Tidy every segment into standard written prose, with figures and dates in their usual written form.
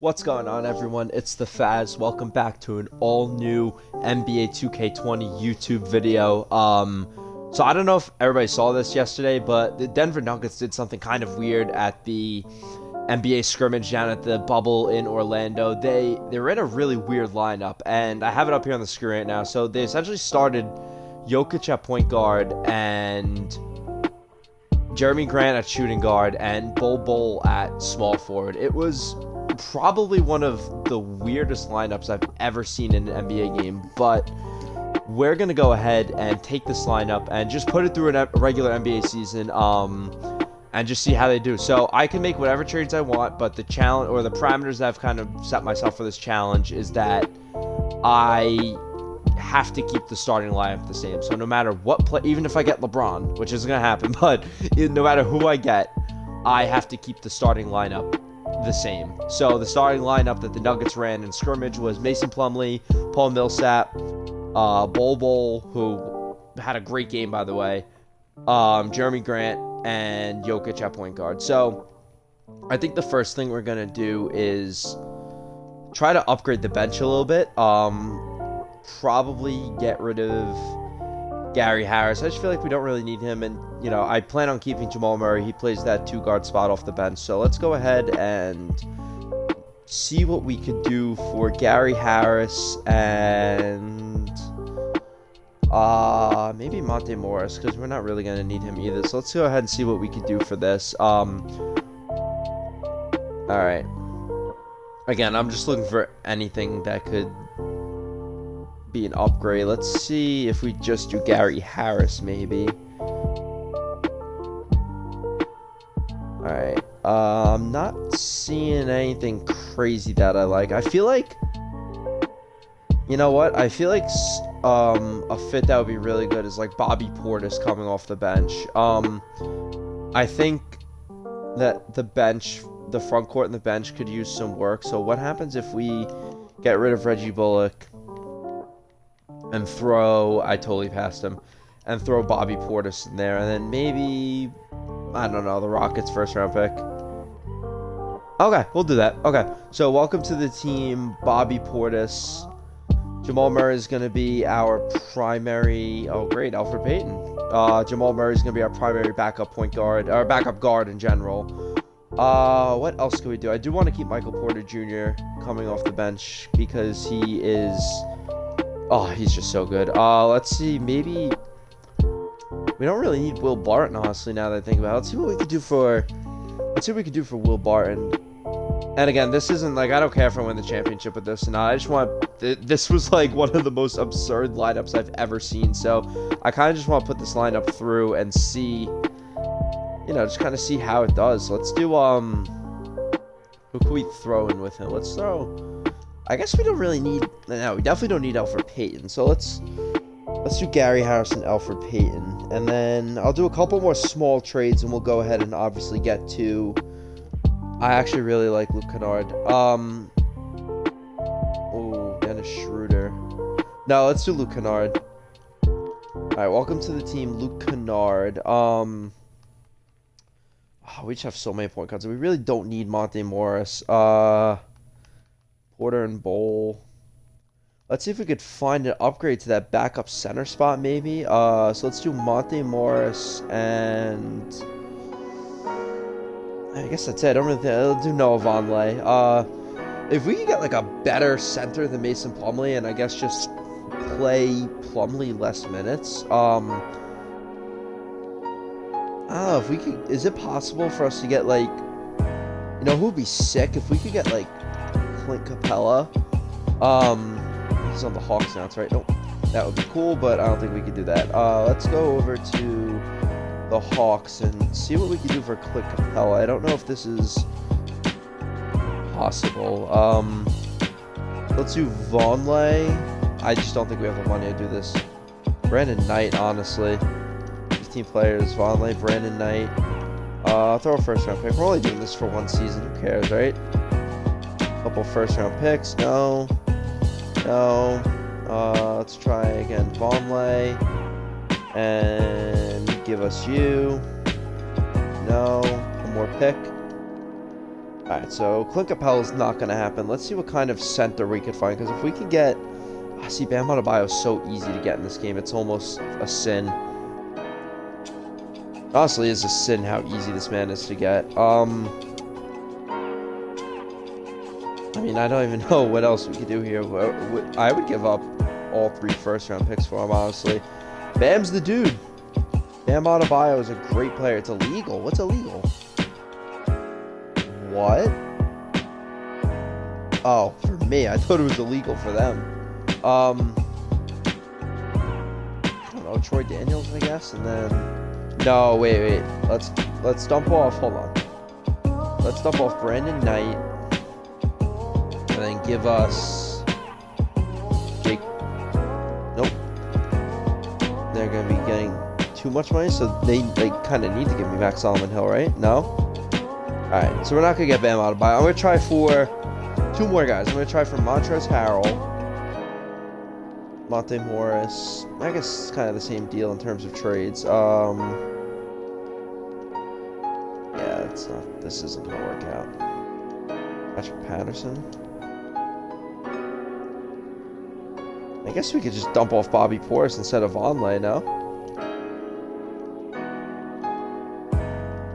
What's going on, everyone? It's the Faz. Welcome back to an all-new NBA 2K20 YouTube video. So I don't know if everybody saw this yesterday, but the Denver Nuggets did something kind of weird at the NBA scrimmage down at the bubble in Orlando. They were in a really weird lineup, and I have it up here on the screen right now. So they essentially started Jokic at point guard and Jeremy Grant at shooting guard and Bol at small forward. It was probably one of the weirdest lineups I've ever seen in an NBA game, but we're going to go ahead and take this lineup and just put it through a regular NBA season and just see how they do. So I can make whatever trades I want, but the challenge or the parameters that I've kind of set myself for this challenge is that I have to keep the starting lineup the same. So no matter what play, even if I get LeBron, which isn't going to happen, but no matter who I get, I have to keep the starting lineup the same. So the starting lineup that the Nuggets ran in scrimmage was Mason Plumlee, Paul Millsap, Bol, who had a great game, by the way, Jeremy Grant, and Jokic at point guard. So I think the first thing we're going to do is try to upgrade the bench a little bit. Probably get rid of Gary Harris. I just feel like we don't really need him, and I plan on keeping Jamal Murray. He plays that two-guard spot off the bench. So let's go ahead and see what we could do for Gary Harris and maybe Monte Morris, because we're not really going to need him either. So let's go ahead and see what we could do for this. Alright. Again, I'm just looking for anything that could be an upgrade. Let's see if we just do Gary Harris, maybe. Alright. I'm not seeing anything crazy that I like. I feel like, you know what? I feel like a fit that would be really good is like Bobby Portis coming off the bench. I think that the front court and the bench could use some work. So what happens if we get rid of Reggie Bullock and I totally passed him, and throw Bobby Portis in there, and then maybe, I don't know, the Rockets first round pick. Okay, we'll do that. Okay, so welcome to the team, Bobby Portis. Jamal Murray is going to be our primary, oh great, Elfrid Payton. Jamal Murray is going to be our primary backup point guard, or backup guard in general. What else can we do? I do want to keep Michael Porter Jr. coming off the bench, because he is, he's just so good. Let's see, maybe we don't really need Will Barton, honestly, now that I think about it. Let's see what we could do for Will Barton. And again, this isn't like, I don't care if I win the championship with this or not. I just want, this was like one of the most absurd lineups I've ever seen. So I kind of just want to put this lineup through and see, just kind of see how it does. So let's do, who can we throw in with him? Let's throw, I guess we don't really need, no, we definitely don't need Elfrid Payton. So let's do Gary Harris and Elfrid Payton. And then I'll do a couple more small trades, and we'll go ahead and obviously get to, I actually really like Luke Kennard. Dennis Schroeder. No, let's do Luke Kennard. Alright, welcome to the team, Luke Kennard. We just have so many point guards. We really don't need Monte Morris. Porter and Bol. Let's see if we could find an upgrade to that backup center spot, maybe. So let's do Monte Morris and I guess that's it. I don't really think I'll do Noah Vonleh. If we could get like a better center than Mason Plumlee, and I guess just play Plumlee less minutes. I don't know if we could. Is it possible for us to get like, who would be sick if we could get like Clint Capella? He's on the Hawks now, that's right. Nope, that would be cool, but I don't think we could do that. Let's go over to the Hawks and see what we can do for Clint Capella. I don't know if this is possible. Let's do Vonleh. I just don't think we have the money to do this. Brandon Knight, honestly. 15 players. Vonleh, Brandon Knight. I'll throw a first round pick. We're only doing this for one season. Who cares, right? Couple first round picks. No. Let's try again. Vonleh. And give us you. No. One more pick. Alright, so Clint Capella's not going to happen. Let's see what kind of center we could find, because if we can get... I see Bam Adebayo is so easy to get in this game. It's almost a sin. Honestly, it's a sin how easy this man is to get. I mean, I don't even know what else we could do here. I would give up all 3 first-round picks for him, honestly. Bam's the dude. Bam Adebayo is a great player. It's illegal. What's illegal? What? Oh, for me. I thought it was illegal for them. I don't know, Troy Daniels, I guess, and then... No, wait. Let's dump off... Hold on. Let's dump off Brandon Knight. And then give us... Jake... Nope. They're going to be getting too much money, so they kind of need to give me back Solomon Hill, right? No? Alright, so we're not going to get Bam Adebayo. I'm going to try for 2 more guys. I'm going to try for Montrezl Harrell. Monte Morris. I guess it's kind of the same deal in terms of trades. Yeah, it's not. This isn't gonna work out. Patrick Patterson. I guess we could just dump off Bobby Portis instead of Vonleh, no?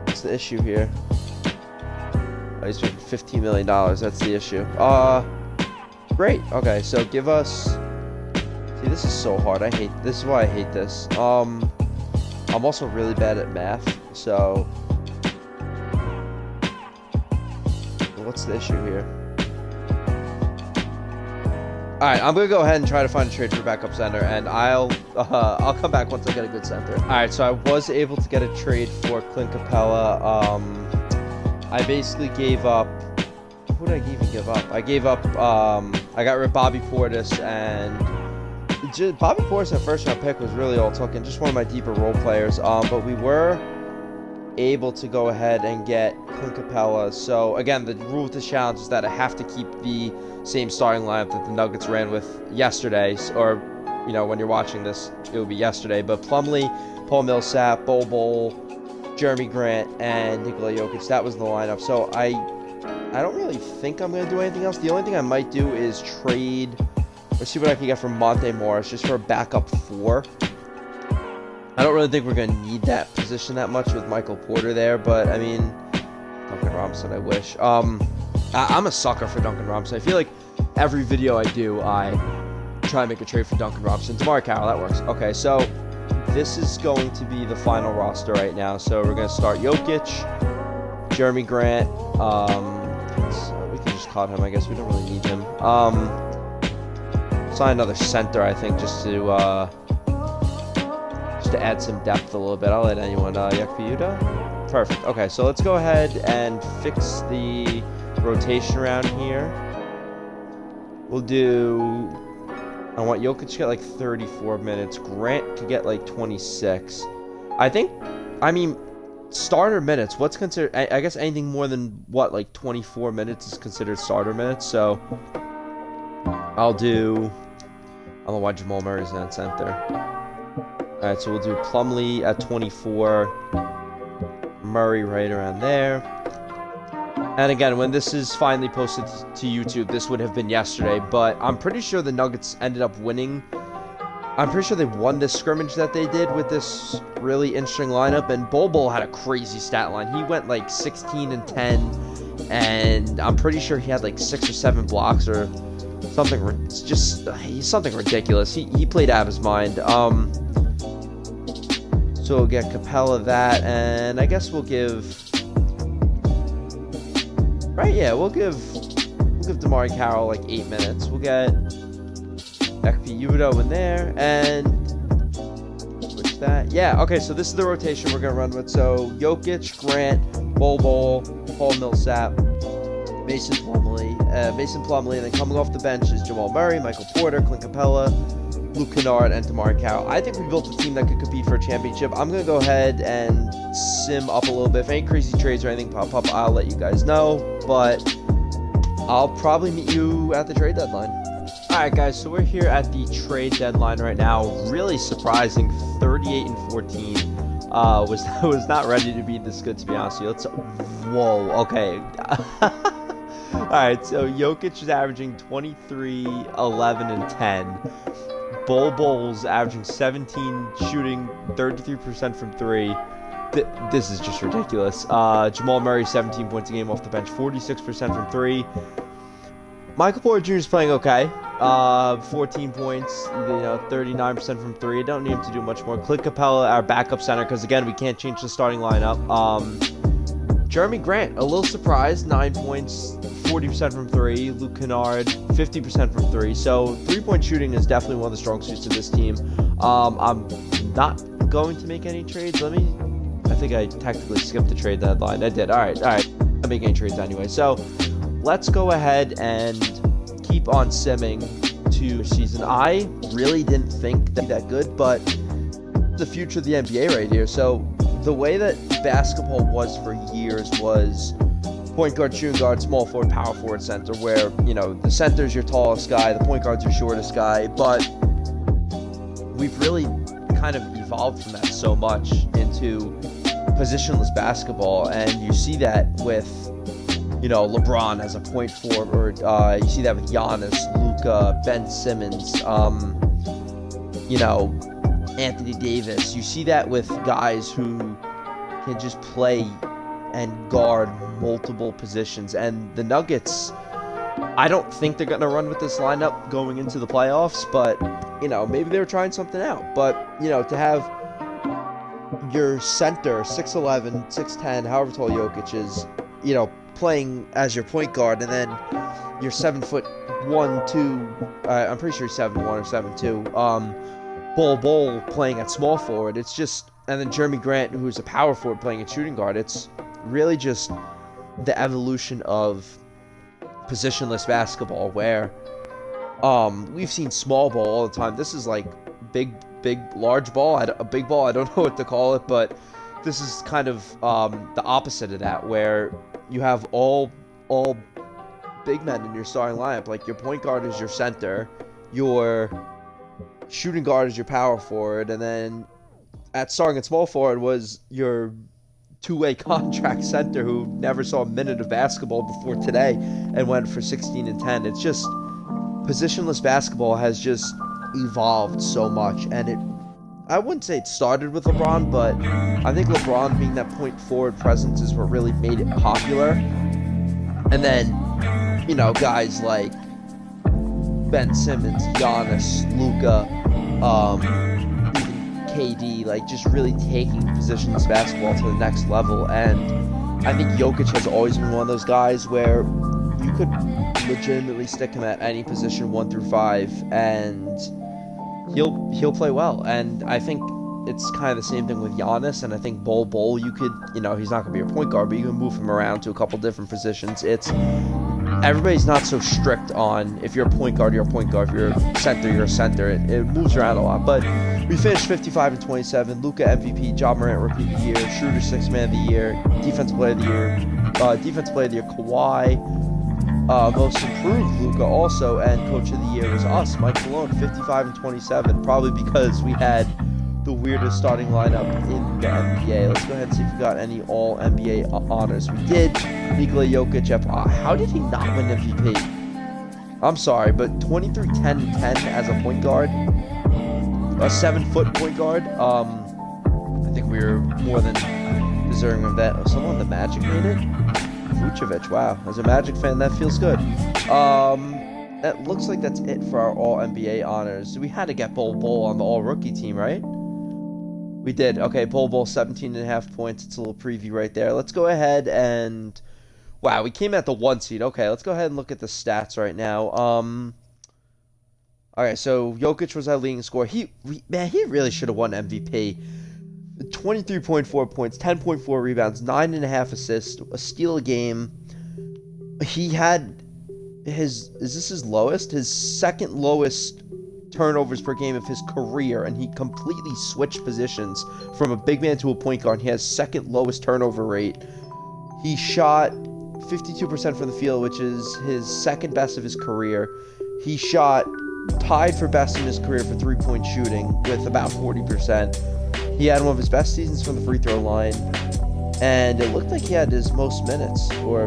What's the issue here? Oh, he's making $15 million. That's the issue. Great. Okay, so give us. See, this is so hard. This is why I hate this. I'm also really bad at math, so... What's the issue here? Alright, I'm gonna go ahead and try to find a trade for backup center, and I'll come back once I get a good center. Alright, so I was able to get a trade for Clint Capella. I basically gave up... Who did I even give up? I gave up, I got rid of Bobby Portis, and... Bobby Portis, that first-round pick, was really all took, and just one of my deeper role players. But we were able to go ahead and get Clint Capella. So, again, the rule with this challenge is that I have to keep the same starting lineup that the Nuggets ran with yesterday. Or, you know, when you're watching this, it will be yesterday. But Plumlee, Paul Millsap, Bol, Jeremy Grant, and Nikola Jokic, that was the lineup. So, I don't really think I'm going to do anything else. The only thing I might do is trade... Let's see what I can get from Monte Morris, just for a backup 4. I don't really think we're going to need that position that much with Michael Porter there, but, I mean, Duncan Robinson, I wish. I'm a sucker for Duncan Robinson. I feel like every video I do, I try and make a trade for Duncan Robinson. DeMarre Carroll, that works. Okay, so this is going to be the final roster right now. So we're going to start Jokic, Jeremy Grant. We can just cut him, I guess. We don't really need him. Sign another center, I think, just to add some depth a little bit. I'll let anyone, Yakpiuta? Perfect. Okay, so let's go ahead and fix the rotation around here. We'll do... I want Jokic to get like 34 minutes. Grant to get like 26. I mean, starter minutes. What's considered... I guess anything more than, what, like 24 minutes is considered starter minutes, so... I'll do... I don't know why Jamal Murray's not center. Alright, so we'll do Plumlee at 24. Murray right around there. And again, when this is finally posted to YouTube, this would have been yesterday. But I'm pretty sure the Nuggets ended up winning. I'm pretty sure they won this scrimmage that they did with this really interesting lineup. And Bol had a crazy stat line. He went like 16 and 10. And I'm pretty sure he had like 6 or 7 blocks or... he's something ridiculous. He played out of his mind. So we'll get Capella that, and I guess we'll give... Right, yeah, we'll give DeMarre Carroll like 8 minutes. We'll get Ekpe-Udoh in there, and switch that. Yeah, okay, so this is the rotation we're going to run with. So Jokic, Grant, Bol, Paul Millsap, Mason Plumlee, and then coming off the bench is Jamal Murray, Michael Porter, Clint Capella, Luke Kennard, and DeMarre Carroll. I think we built a team that could compete for a championship. I'm going to go ahead and sim up a little bit. If any crazy trades or anything pop up, I'll let you guys know, but I'll probably meet you at the trade deadline. Alright guys, so we're here at the trade deadline right now. Really surprising, 38 and 14 was not ready to be this good, to be honest with you. Whoa, okay. Alright, so Jokic is averaging 23, 11, and 10. Bol's averaging 17, shooting 33% from 3. This is just ridiculous. Jamal Murray, 17 points a game off the bench, 46% from 3. Michael Porter Jr. is playing okay. 14 points, 39% from 3. I don't need him to do much more. Clint Capella, our backup center, because again, we can't change the starting lineup. Jeremy Grant, a little surprised, 9 points, 40% from 3. Luke Kennard, 50% from 3. So 3-point shooting is definitely one of the strong suits of this team. I'm not going to make any trades. I think I technically skipped the trade deadline. I did. All right. I'm not making any trades anyway. So let's go ahead and keep on simming to season. I really didn't think that good, but the future of the NBA right here. So the way that basketball was for years was point guard, shooting guard, small forward, power forward, center, where, the center's your tallest guy, the point guard's your shortest guy, but we've really kind of evolved from that so much into positionless basketball, and you see that with, LeBron as a point forward, you see that with Giannis, Luka, Ben Simmons, Anthony Davis. You see that with guys who can just play and guard multiple positions. And the Nuggets, I don't think they're going to run with this lineup going into the playoffs, but, maybe they were trying something out. But, to have your center, 6'11", 6'10", however tall Jokic is, playing as your point guard, and then your 7'1", 2", I'm pretty sure he's 7'1" or 7'2", Bol playing at small forward. It's just, and then Jeremy Grant, who's a power forward, playing at shooting guard. It's really just the evolution of positionless basketball, where we've seen small ball all the time. This is like large ball. A big ball, I don't know what to call it, but this is kind of the opposite of that, where you have all big men in your starting lineup. Like, your point guard is your center, your shooting guard is your power forward, and then starting at small forward was your two-way contract center who never saw a minute of basketball before today and went for 16 and 10. It's just, positionless basketball has just evolved so much, and I wouldn't say it started with LeBron, but I think LeBron being that point forward presence is what really made it popular. And then, guys like Ben Simmons, Giannis, Luka, even KD, like, just really taking positionless basketball to the next level. And I think Jokic has always been one of those guys where you could legitimately stick him at any position 1 through 5, and he'll play well. And I think it's kind of the same thing with Giannis, and I think Bol, you could, he's not going to be your point guard, but you can move him around to a couple different positions. Everybody's not so strict on, if you're a point guard, you're a point guard. If you're a center, you're a center. It moves around a lot. But we finished 55 and 27. Luka MVP, Ja Morant Rookie of the Year, Schroeder 6th Man of the Year, Defensive Player of the Year, Defensive Player of the Year, Kawhi, Most Improved Luka also, and Coach of the Year was us, Mike Malone, 55 and 27. Probably because we had the weirdest starting lineup in the NBA. Let's go ahead and see if we got any All-NBA honors. We did. Nikola Jokic, how did he not win MVP? I'm sorry, but 23, 10, 10 as a point guard, a 7-foot point guard, I think we were more than deserving of that. Oh, someone on the Magic made it? Vucevic, wow. As a Magic fan, that feels good. That looks like that's it for our All-NBA honors. We had to get Bol on the All-Rookie team, right? We did. Okay, Bol, 17.5 points. It's a little preview right there. Let's go ahead and... Wow, we came at the 1 seed. Okay, let's go ahead and look at the stats right now. Alright, so Jokic was our leading scorer. He really should have won MVP. 23.4 points, 10.4 rebounds, 9.5 assists, a steal a game. He had is this his lowest? His second lowest turnovers per game of his career, and he completely switched positions from a big man to a point guard. He has second lowest turnover rate. He shot 52% from the field, which is his second best of his career. He shot tied for best in his career for 3-point shooting with about 40%. He had one of his best seasons from the free throw line, and it looked like he had his most minutes, or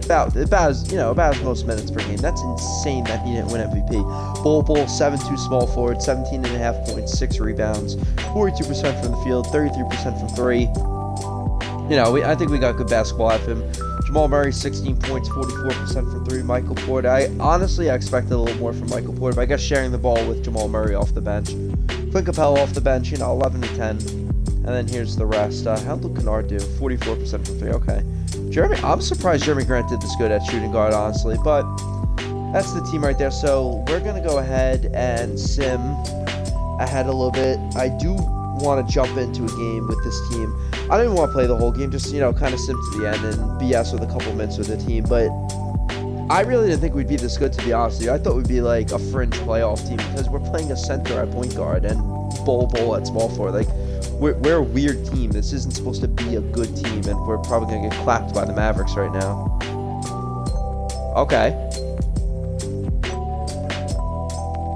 about his most minutes per game. That's insane that he didn't win MVP. Bol 7-2 small forward, 17.5 points, 6 rebounds, 42% from the field, 33% from three. I think we got good basketball out of him. Jamal Murray, 16 points, 44% from three. Michael Porter, I expected a little more from Michael Porter, but I guess sharing the ball with Jamal Murray off the bench. Clint Capella off the bench, 11 to 10. And then here's the rest. How'd Luke Kennard do? 44% from three. Okay. I'm surprised Jeremy Grant did this good at shooting guard, honestly, but that's the team right there. So we're going to go ahead and sim ahead a little bit. I do want to jump into a game with this team. I don't even want to play the whole game, just, kind of sim to the end and BS with a couple minutes with the team, but I really didn't think we'd be this good, to be honest with you. I thought we'd be like a fringe playoff team because we're playing a center at point guard and Bol at small forward. Like, we're a weird team. This isn't supposed to be a good team, and we're probably going to get clapped by the Mavericks right now. Okay.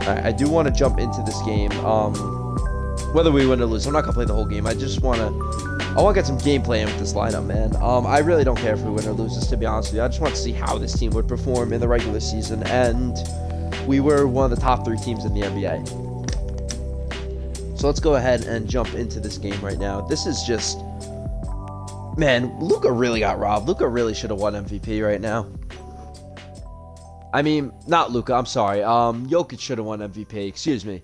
Alright, I do want to jump into this game. Whether we win or lose, I'm not going to play the whole game. I want to get some gameplay in with this lineup, man. I really don't care if we win or lose this, to be honest with you. I just want to see how this team would perform in the regular season, and we were one of the top 3 teams in the NBA. So let's go ahead and jump into this game right now. This is just... Man, Luka really got robbed. Luka really should have won MVP right now. I mean, not Luka, I'm sorry. Jokic should have won MVP, excuse me.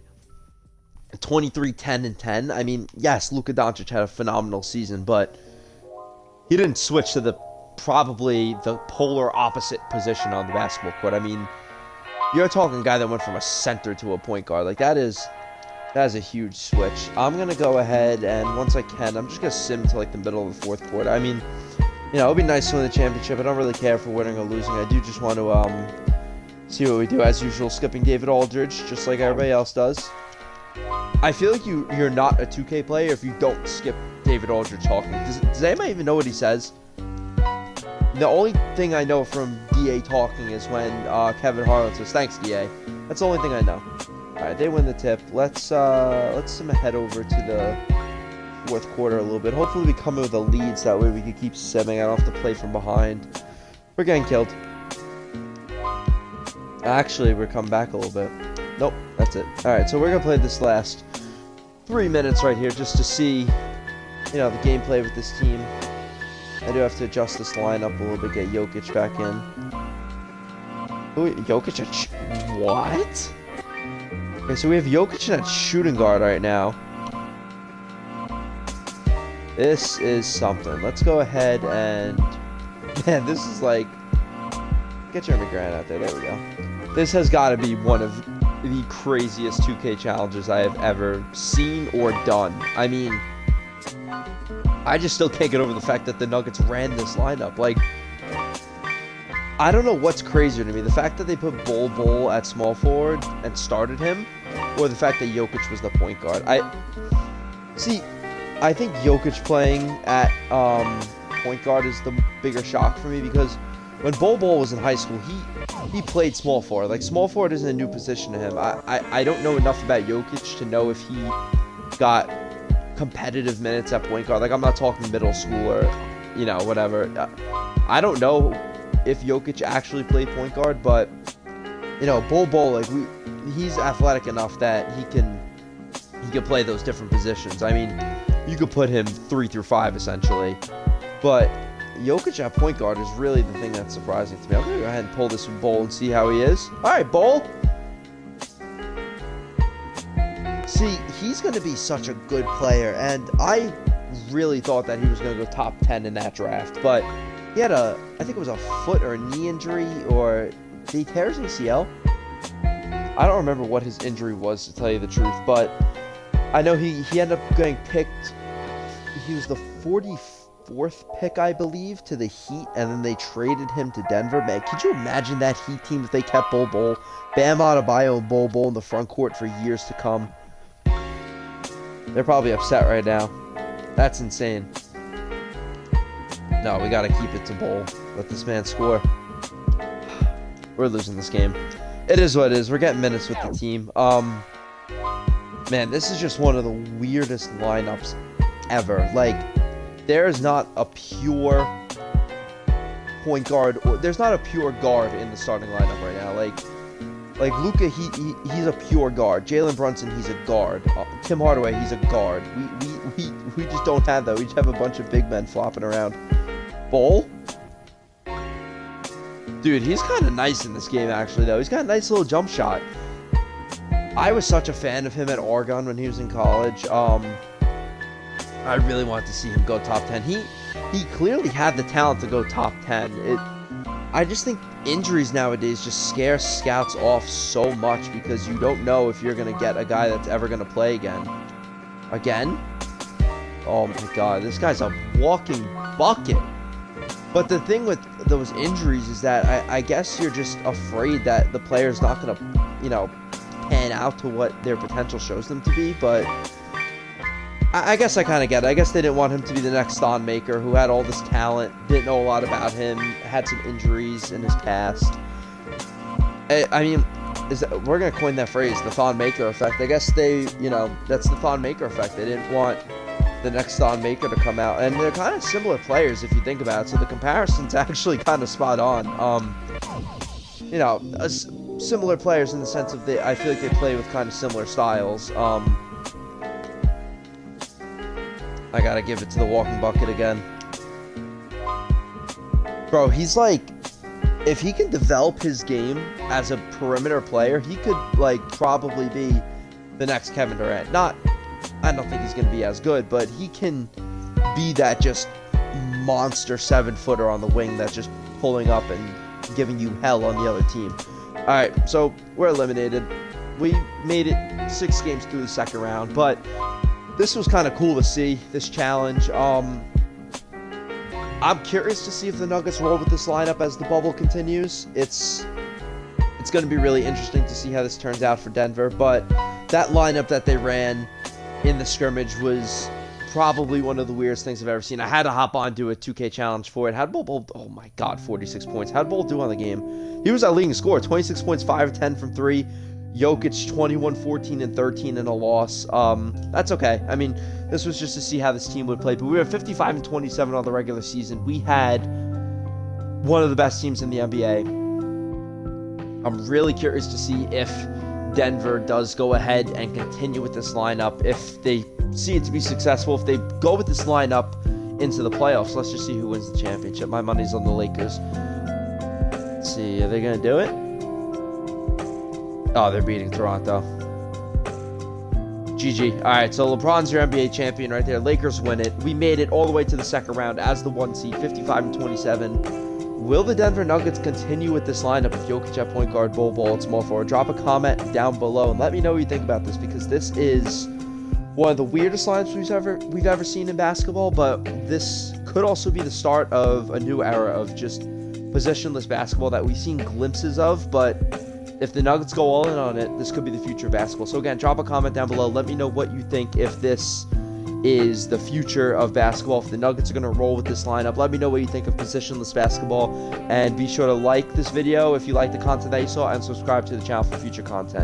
23, 10, and 10. I mean, yes, Luka Doncic had a phenomenal season, but he didn't switch to probably the polar opposite position on the basketball court. I mean, you're talking a guy that went from a center to a point guard. Like, that is a huge switch. I'm going to go ahead, and once I can, I'm just going to sim to, like, the middle of the fourth quarter. I mean, it would be nice to win the championship. I don't really care for winning or losing. I do just want to see what we do. As usual, skipping David Aldridge, just like everybody else does. I feel like you're not a 2K player if you don't skip David Aldridge talking. Does anybody even know what he says? The only thing I know from DA talking is when Kevin Harlan says, "Thanks, DA." That's the only thing I know. Alright, they win the tip. Let's sim head over to the fourth quarter a little bit. Hopefully we come in with a lead so that way we can keep simming. I don't have to play from behind. We're getting killed. Actually, we're coming back a little bit. Nope, that's it. Alright, so we're going to play this last 3 minutes right here just to see, the gameplay with this team. I do have to adjust this lineup a little bit, get Jokic back in. Ooh, Jokic at what? Okay, so we have Jokic at shooting guard right now. This is something. Let's go ahead and... Man, this is like... Get Jeremy Grant out there. There we go. This has got to be one of the craziest 2K challenges I have ever seen or done. I mean, I just still can't get over the fact that the Nuggets ran this lineup. Like, I don't know what's crazier to me. The fact that they put Bol at small forward and started him, or the fact that Jokic was the point guard. I think Jokic playing at point guard is the bigger shock for me, because when Bol was in high school, he played small forward. Like, small forward isn't a new position to him. I don't know enough about Jokic to know if he got competitive minutes at point guard. Like, I'm not talking middle school or, whatever. I don't know if Jokic actually played point guard, but, Bol, like, he's athletic enough that he can play those different positions. I mean, you could put him 3 through 5 essentially, but Jokic at point guard is really the thing that's surprising to me. I'm gonna go ahead and pull this with Bol and see how he is. All right, Bol. See, he's gonna be such a good player, and I really thought that he was gonna go top 10 in that draft, but he had I think it was a foot or a knee injury, or did he tear his ACL? I don't remember what his injury was, to tell you the truth, but I know he ended up getting picked. He was the 44th pick, I believe, to the Heat, and then they traded him to Denver. Man, could you imagine that Heat team if they kept Bol, Bam Adebayo and Bol in the front court for years to come? They're probably upset right now. That's insane. No, we gotta keep it to Bol. Let this man score. We're losing this game. It is what it is. We're getting minutes with the team. Man, this is just one of the weirdest lineups ever. Like, there's not a pure point guard, or there's not a pure guard in the starting lineup right now. Like Luka, he's a pure guard. Jalen Brunson, he's a guard. Tim Hardaway, he's a guard. We just don't have that. We just have a bunch of big men flopping around. Bol? Dude, he's kind of nice in this game, actually, though. He's got a nice little jump shot. I was such a fan of him at Oregon when he was in college. I really wanted to see him go top 10. He clearly had the talent to go top 10. I just think injuries nowadays just scare scouts off so much because you don't know if you're going to get a guy that's ever going to play again. Again? Oh my god, this guy's a walking bucket. But the thing with those injuries is that I guess you're just afraid that the player's not going to, pan out to what their potential shows them to be, but I guess I kind of get it. I guess they didn't want him to be the next Thon Maker, who had all this talent, didn't know a lot about him, had some injuries in his past. I mean, we're going to coin that phrase, the Thon Maker effect. I guess that's the Thon Maker effect. They didn't want the next Thon Maker to come out, and they're kind of similar players if you think about it, so the comparison's actually kind of spot on. Similar players in the sense of I feel like they play with kind of similar styles. I gotta give it to the walking bucket again. Bro, he's like, if he can develop his game as a perimeter player, he could probably be the next Kevin Durant. I don't think he's gonna be as good, but he can be that just monster 7-footer on the wing that's just pulling up and giving you hell on the other team. Alright, so we're eliminated. We made it 6 games through the second round, but this was kind of cool to see, this challenge. I'm curious to see if the Nuggets roll with this lineup as the bubble continues. It's going to be really interesting to see how this turns out for Denver, but that lineup that they ran in the scrimmage was probably one of the weirdest things I've ever seen. I had to hop on, do a 2K challenge for it. How'd Bol, oh my god, 46 points. How'd Bol do on the game? He was our leading scorer, 26 points, 5 of 10 from 3. Jokic, 21, 14, and 13 in a loss. That's okay. I mean, this was just to see how this team would play. But we were 55 and 27 on the regular season. We had one of the best teams in the NBA. I'm really curious to see if Denver does go ahead and continue with this lineup. If they see it to be successful, if they go with this lineup into the playoffs, let's just see who wins the championship. My money's on the Lakers. Let's see, are they going to do it? Oh, they're beating Toronto. GG. Alright, so LeBron's your NBA champion right there. Lakers win it. We made it all the way to the second round as the 1 seed, 55 and 27. Will the Denver Nuggets continue with this lineup with Jokic at point guard, Bol at small forward? Drop a comment down below and let me know what you think about this, because this is one of the weirdest lineups we've ever seen in basketball, but this could also be the start of a new era of just positionless basketball that we've seen glimpses of, but if the Nuggets go all in on it, this could be the future of basketball. So again, drop a comment down below. Let me know what you think, if this is the future of basketball, if the Nuggets are going to roll with this lineup. Let me know what you think of positionless basketball. And be sure to like this video if you like the content that you saw, and subscribe to the channel for future content.